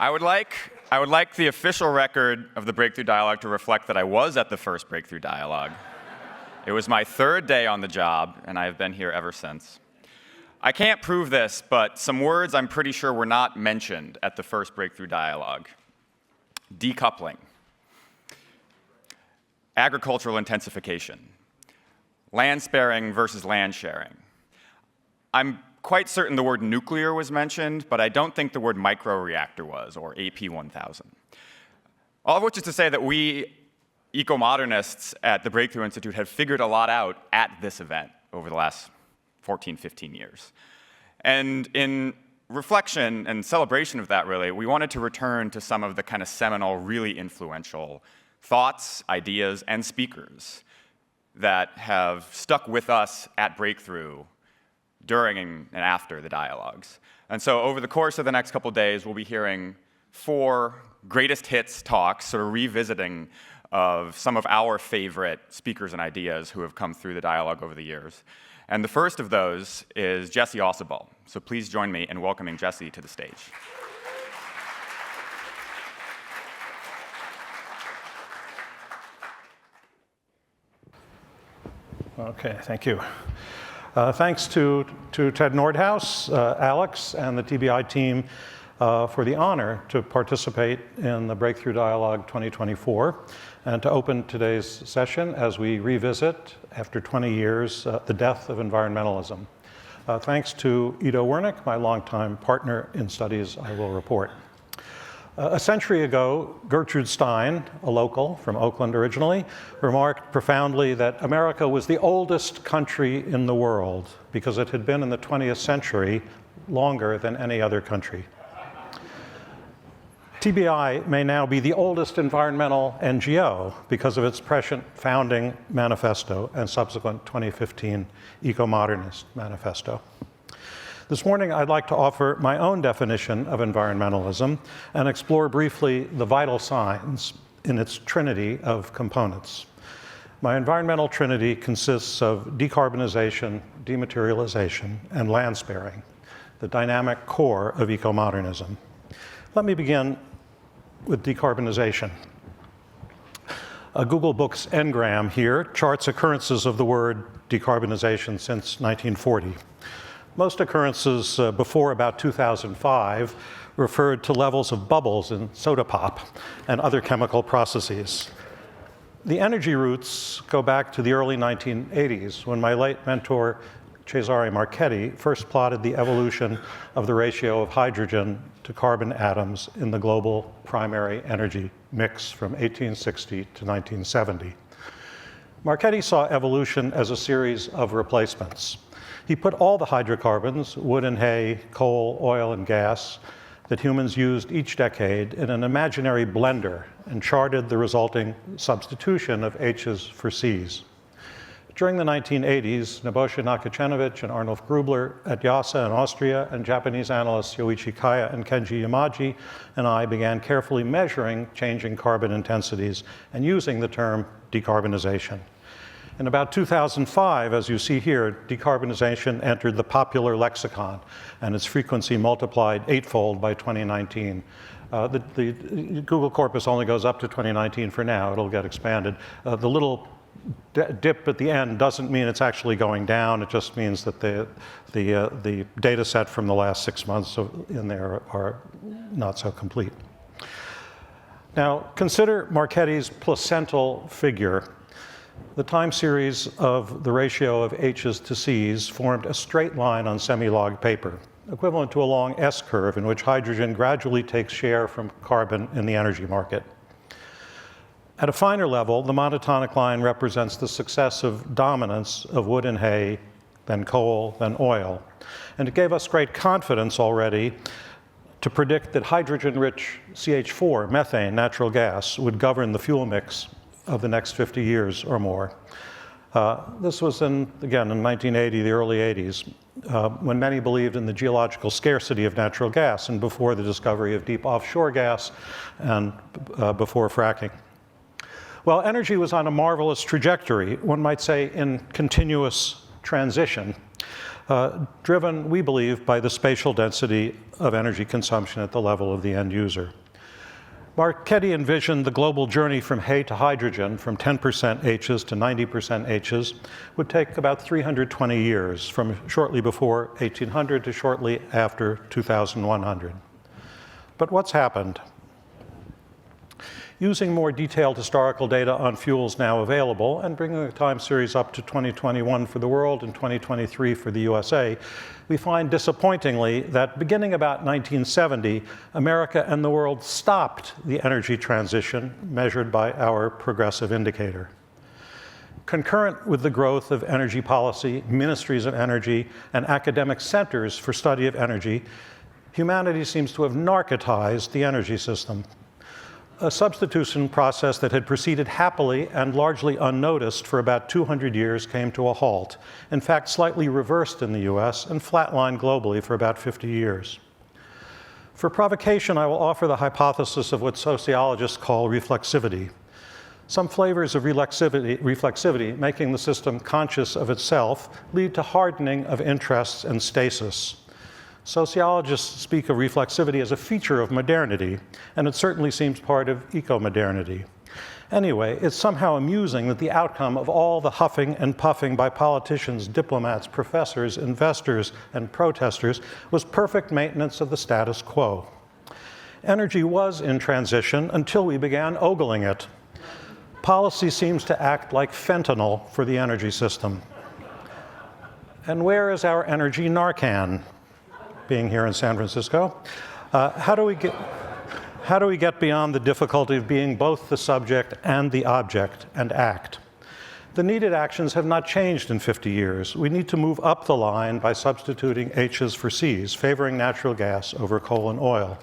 I would like the official record of the Breakthrough Dialogue to reflect that I was at the first Breakthrough Dialogue. It was my third day on the job, and I have been here ever since. I can't prove this, but some words I'm pretty sure were not mentioned at the first Breakthrough Dialogue. Decoupling, agricultural intensification, land sparing versus land sharing. I'm quite certain the word nuclear was mentioned, but I don't think the word microreactor was, or AP1000. All of which is to say that we ecomodernists at the Breakthrough Institute have figured a lot out at this event over the last 14, 15 years. And in reflection and celebration of that, really, we wanted to return to some of the kind of seminal, really influential thoughts, ideas, and speakers that have stuck with us at Breakthrough during and after the dialogues. And so over the course of the next couple days, we'll be hearing 4 greatest hits talks, sort of revisiting of some of our favorite speakers and ideas who have come through the dialogue over the years. And the first of those is Jesse Ausubel. So please join me in welcoming Jesse to the stage. Okay, thank you. Thanks to Ted Nordhaus, Alex, and the TBI team for the honor to participate in the Breakthrough Dialogue 2024 and to open today's session as we revisit, after 20 years, the death of environmentalism. Thanks to Ido Wernick, my longtime partner in studies, I will report. A century ago, Gertrude Stein, a local from Oakland originally, remarked profoundly that America was the oldest country in the world because it had been in the 20th century longer than any other country. TBI may now be the oldest environmental NGO because of its prescient founding manifesto and subsequent 2015 eco-modernist manifesto. This morning, I'd like to offer my own definition of environmentalism and explore briefly the vital signs in its trinity of components. My environmental trinity consists of decarbonization, dematerialization, and land sparing, the dynamic core of eco-modernism. Let me begin with decarbonization. Google Books Ngram here charts occurrences of the word decarbonization since 1940. Most occurrences before about 2005 referred to levels of bubbles in soda pop and other chemical processes. The energy roots go back to the early 1980s when my late mentor Cesare Marchetti first plotted the evolution of the ratio of hydrogen to carbon atoms in the global primary energy mix from 1860 to 1970. Marchetti saw evolution as a series of replacements. He put all the hydrocarbons, wood and hay, coal, oil, and gas, that humans used each decade in an imaginary blender and charted the resulting substitution of H's for C's. During the 1980s, Nebojsa Nakacenovic and Arnulf Grubler at YASA in Austria and Japanese analysts Yoichi Kaya and Kenji Yamaji and I began carefully measuring changing carbon intensities and using the term decarbonization. In about 2005, as you see here, decarbonization entered the popular lexicon, and its frequency multiplied 8-fold by 2019. The Google corpus only goes up to 2019 for now. It'll get expanded. The little dip at the end doesn't mean it's actually going down. It just means that the data set from the last 6 months in there are not so complete. Now, consider Marchetti's placental figure. The time series of the ratio of H's to C's formed a straight line on semi-log paper, equivalent to a long S-curve in which hydrogen gradually takes share from carbon in the energy market. At a finer level, the monotonic line represents the successive dominance of wood and hay, then coal, then oil. And it gave us great confidence already to predict that hydrogen-rich CH4, methane, natural gas, would govern the fuel mix of the next 50 years or more. This was again, in 1980, the early 80s, when many believed in the geological scarcity of natural gas and before the discovery of deep offshore gas and before fracking. Well, energy was on a marvelous trajectory, one might say in continuous transition. driven, we believe, by the spatial density of energy consumption at the level of the end user. Marchetti envisioned the global journey from hay to hydrogen, from 10% H's to 90% H's, would take about 320 years, from shortly before 1800 to shortly after 2100. But what's happened? Using more detailed historical data on fuels now available and bringing the time series up to 2021 for the world and 2023 for the USA, we find disappointingly that beginning about 1970, America and the world stopped the energy transition measured by our progressive indicator. Concurrent with the growth of energy policy, ministries of energy, and academic centers for study of energy, humanity seems to have narcotized the energy system. A substitution process that had proceeded happily and largely unnoticed for about 200 years came to a halt, in fact slightly reversed in the US and flatlined globally for about 50 years. For provocation, I will offer the hypothesis of what sociologists call reflexivity. Some flavors of reflexivity, making the system conscious of itself, lead to hardening of interests and stasis. Sociologists speak of reflexivity as a feature of modernity, and it certainly seems part of eco-modernity. Anyway, it's somehow amusing that the outcome of all the huffing and puffing by politicians, diplomats, professors, investors, and protesters was perfect maintenance of the status quo. Energy was in transition until we began ogling it. Policy seems to act like fentanyl for the energy system. And where is our energy Narcan? Being here in San Francisco, how do we get beyond the difficulty of being both the subject and the object and act? The needed actions have not changed in 50 years. We need to move up the line by substituting H's for C's, favoring natural gas over coal and oil.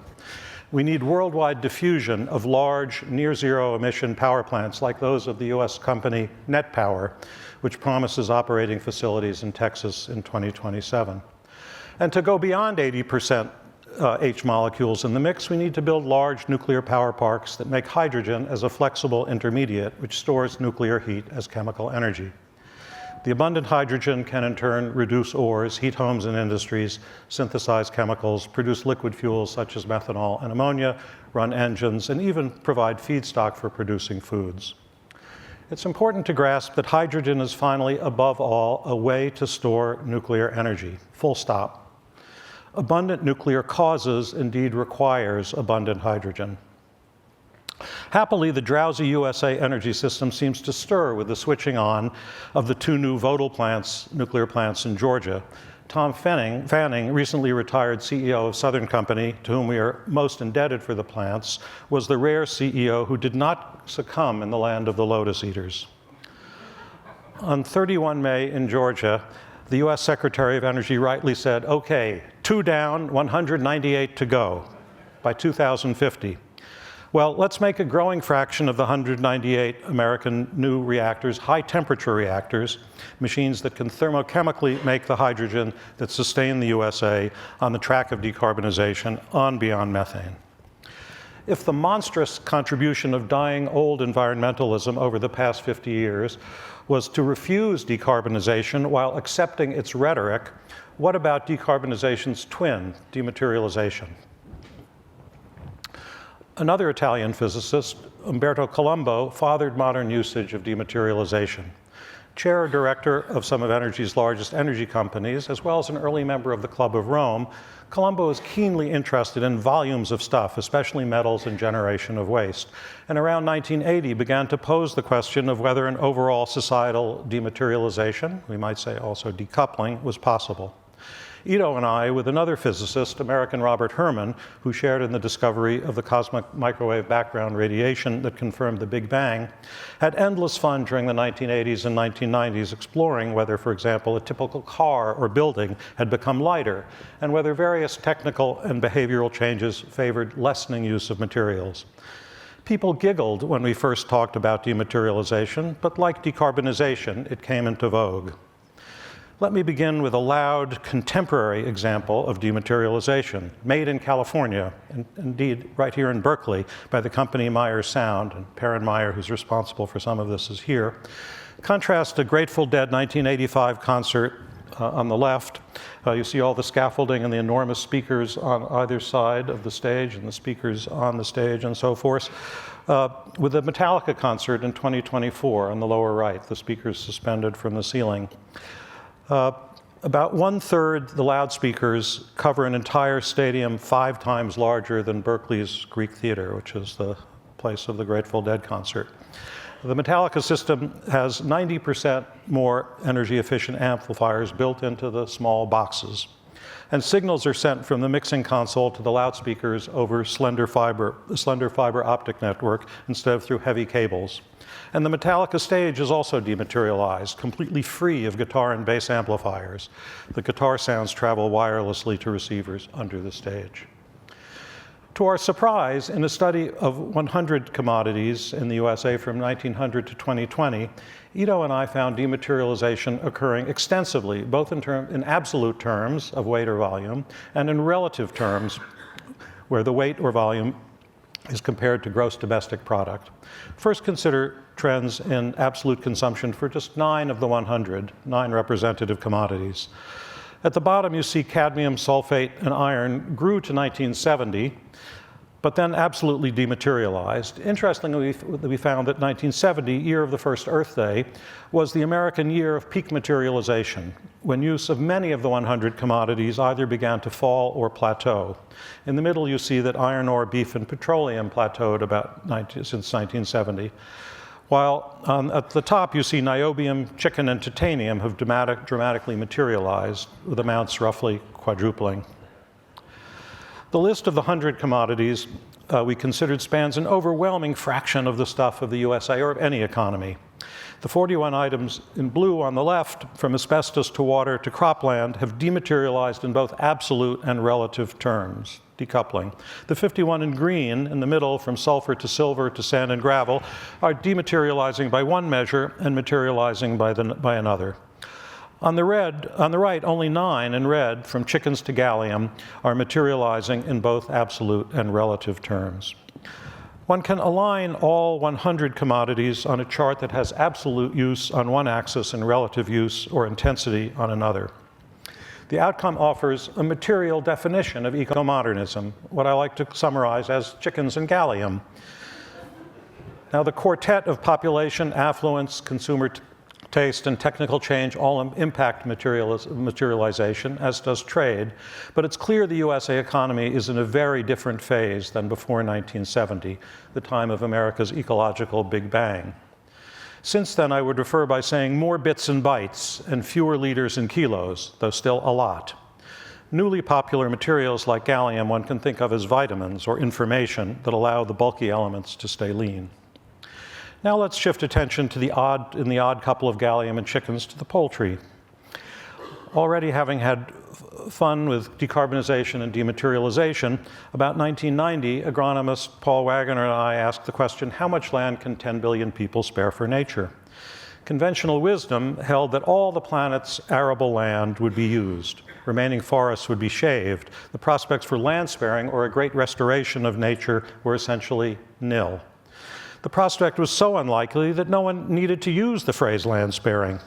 We need worldwide diffusion of large, near-zero emission power plants like those of the US company Net Power, which promises operating facilities in Texas in 2027. And to go beyond 80% H molecules in the mix, we need to build large nuclear power parks that make hydrogen as a flexible intermediate, which stores nuclear heat as chemical energy. The abundant hydrogen can in turn reduce ores, heat homes and industries, synthesize chemicals, produce liquid fuels such as methanol and ammonia, run engines, and even provide feedstock for producing foods. It's important to grasp that hydrogen is finally, above all, a way to store nuclear energy, full stop. Abundant nuclear causes, indeed requires, abundant hydrogen. Happily, the drowsy USA energy system seems to stir with the switching on of the two new nuclear plants in Georgia. Tom Fanning, recently retired CEO of Southern Company, to whom we are most indebted for the plants, was the rare CEO who did not succumb in the land of the lotus eaters. On 31 May in Georgia, the US Secretary of Energy rightly said, okay, 2 down, 198 to go by 2050. Well, let's make a growing fraction of the 198 American new reactors high-temperature reactors, machines that can thermochemically make the hydrogen that sustain the USA on the track of decarbonization on beyond methane. If the monstrous contribution of dying old environmentalism over the past 50 years was to refuse decarbonization while accepting its rhetoric, what about decarbonization's twin, dematerialization? Another Italian physicist, Umberto Colombo, fathered modern usage of dematerialization. Chair or director of some of energy's largest energy companies, as well as an early member of the Club of Rome, Colombo was keenly interested in volumes of stuff, especially metals and generation of waste, and around 1980 began to pose the question of whether an overall societal dematerialization, we might say also decoupling, was possible. Ito and I, with another physicist, American Robert Herman, who shared in the discovery of the cosmic microwave background radiation that confirmed the Big Bang, had endless fun during the 1980s and 1990s exploring whether, for example, a typical car or building had become lighter, and whether various technical and behavioral changes favored lessening use of materials. People giggled when we first talked about dematerialization, but like decarbonization, it came into vogue. Let me begin with a loud, contemporary example of dematerialization, made in California, and indeed right here in Berkeley, by the company Meyer Sound, and Perrin Meyer, who's responsible for some of this, is here. Contrast a Grateful Dead 1985 concert on the left. You see all the scaffolding and the enormous speakers on either side of the stage and the speakers on the stage and so forth. With the Metallica concert in 2024 on the lower right, the speakers suspended from the ceiling. About 1/3 the loudspeakers cover an entire stadium 5 times larger than Berkeley's Greek Theater, which is the place of the Grateful Dead concert. The Metallica system has 90% more energy efficient amplifiers built into the small boxes. And signals are sent from the mixing console to the loudspeakers over slender fiber optic network instead of through heavy cables. And the Metallica stage is also dematerialized, completely free of guitar and bass amplifiers. The guitar sounds travel wirelessly to receivers under the stage. To our surprise, in a study of 100 commodities in the USA from 1900 to 2020, Ito and I found dematerialization occurring extensively, both in absolute terms of weight or volume, and in relative terms, where the weight or volume is compared to gross domestic product. First, consider trends in absolute consumption for just 9 of the 100, 9 representative commodities. At the bottom, you see cadmium, sulfate, and iron grew to 1970, but then absolutely dematerialized. Interestingly, we found that 1970, year of the first Earth Day, was the American year of peak materialization, when use of many of the 100 commodities either began to fall or plateau. In the middle, you see that iron ore, beef, and petroleum plateaued since 1970. While at the top, you see niobium, chicken, and titanium have dramatically materialized, with amounts roughly quadrupling. The list of the 100 commodities we considered spans an overwhelming fraction of the stuff of the USA or of any economy. The 41 items in blue on the left, from asbestos to water to cropland, have dematerialized in both absolute and relative terms, decoupling. The 51 in green in the middle, from sulfur to silver to sand and gravel, are dematerializing by one measure and materializing by another. On the right, only 9 in red, from chickens to gallium, are materializing in both absolute and relative terms. One can align all 100 commodities on a chart that has absolute use on one axis and relative use or intensity on another. The outcome offers a material definition of ecomodernism, what I like to summarize as chickens and gallium. Now, the quartet of population, affluence, consumer taste, and technical change all impact materialization, as does trade, but it's clear the USA economy is in a very different phase than before 1970, the time of America's ecological Big Bang. Since then, I would refer by saying more bits and bytes and fewer liters and kilos, though still a lot. Newly popular materials like gallium one can think of as vitamins or information that allow the bulky elements to stay lean. Now let's shift attention to the odd couple of gallium and chickens to the poultry. Already having had fun with decarbonization and dematerialization, about 1990, agronomist Paul Wagner and I asked the question, how much land can 10 billion people spare for nature? Conventional wisdom held that all the planet's arable land would be used. Remaining forests would be shaved. The prospects for land sparing or a great restoration of nature were essentially nil. The prospect was so unlikely that no one needed to use the phrase land sparing.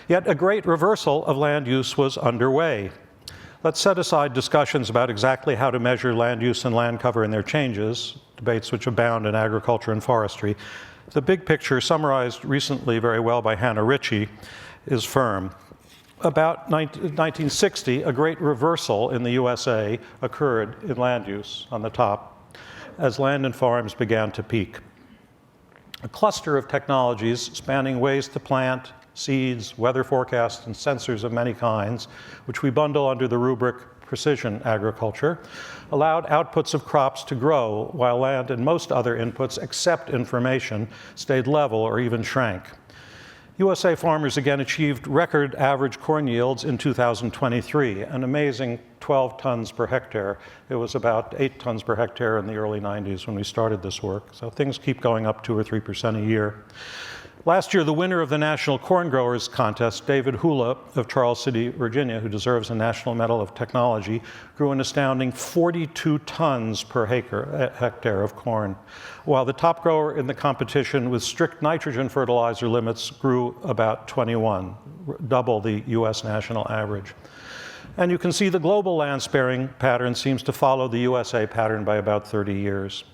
Yet a great reversal of land use was underway. Let's set aside discussions about exactly how to measure land use and land cover and their changes, debates which abound in agriculture and forestry. The big picture, summarized recently very well by Hannah Ritchie, is firm. About 1960, a great reversal in the USA occurred in land use on the top, as land and farms began to peak. A cluster of technologies spanning ways to plant, seeds, weather forecasts, and sensors of many kinds, which we bundle under the rubric precision agriculture, allowed outputs of crops to grow while land and most other inputs, except information, stayed level or even shrank. USA farmers again achieved record average corn yields in 2023, an amazing 12 tons per hectare. It was about 8 tons per hectare in the early 90s when we started this work. So things keep going up 2 or 3% a year. Last year, the winner of the National Corn Growers Contest, David Hula of Charles City, Virginia, who deserves a National Medal of Technology, grew an astounding 42 tons per hectare of corn, while the top grower in the competition with strict nitrogen fertilizer limits grew about 21, double the US national average. And you can see the global land sparing pattern seems to follow the USA pattern by about 30 years.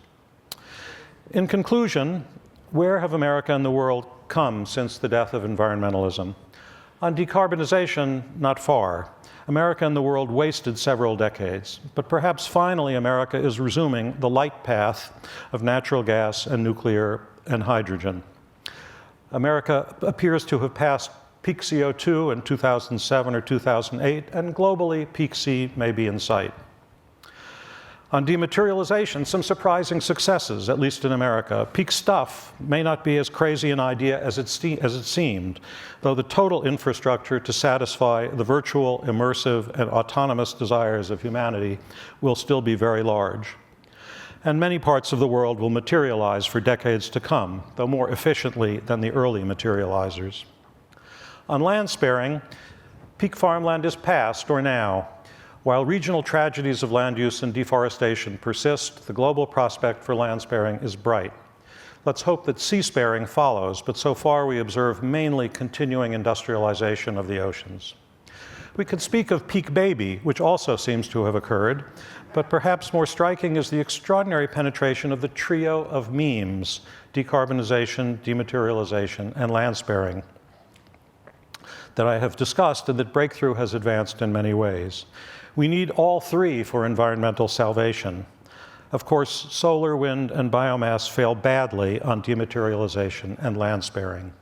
In conclusion, where have America and the world come since the death of environmentalism? On decarbonization, not far. America and the world wasted several decades, but perhaps finally America is resuming the light path of natural gas and nuclear and hydrogen. America appears to have passed peak CO2 in 2007 or 2008, and globally, peak C may be in sight. On dematerialization, some surprising successes, at least in America. Peak stuff may not be as crazy an idea as it seemed, though the total infrastructure to satisfy the virtual, immersive, and autonomous desires of humanity will still be very large. And many parts of the world will materialize for decades to come, though more efficiently than the early materializers. On land sparing, peak farmland is past or now. While regional tragedies of land use and deforestation persist, the global prospect for land sparing is bright. Let's hope that sea sparing follows, but so far we observe mainly continuing industrialization of the oceans. We could speak of peak baby, which also seems to have occurred, but perhaps more striking is the extraordinary penetration of the trio of memes: decarbonization, dematerialization, and land sparing, that I have discussed and that breakthrough has advanced in many ways. We need all three for environmental salvation. Of course, solar, wind, and biomass fail badly on dematerialization and land sparing.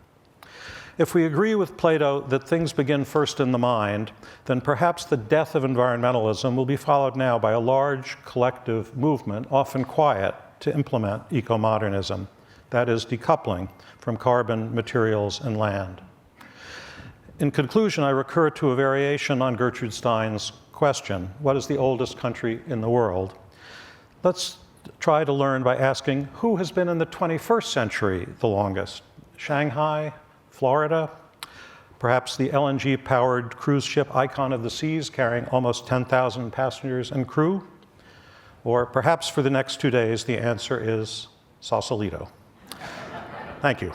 If we agree with Plato that things begin first in the mind, then perhaps the death of environmentalism will be followed now by a large collective movement, often quiet, to implement ecomodernism, that is, decoupling from carbon, materials, and land. In conclusion, I recur to a variation on Gertrude Stein's question: what is the oldest country in the world? Let's try to learn by asking, who has been in the 21st century the longest? Shanghai? Florida? Perhaps the LNG-powered cruise ship Icon of the Seas carrying almost 10,000 passengers and crew? Or perhaps for the next 2 days, the answer is Sausalito. Thank you.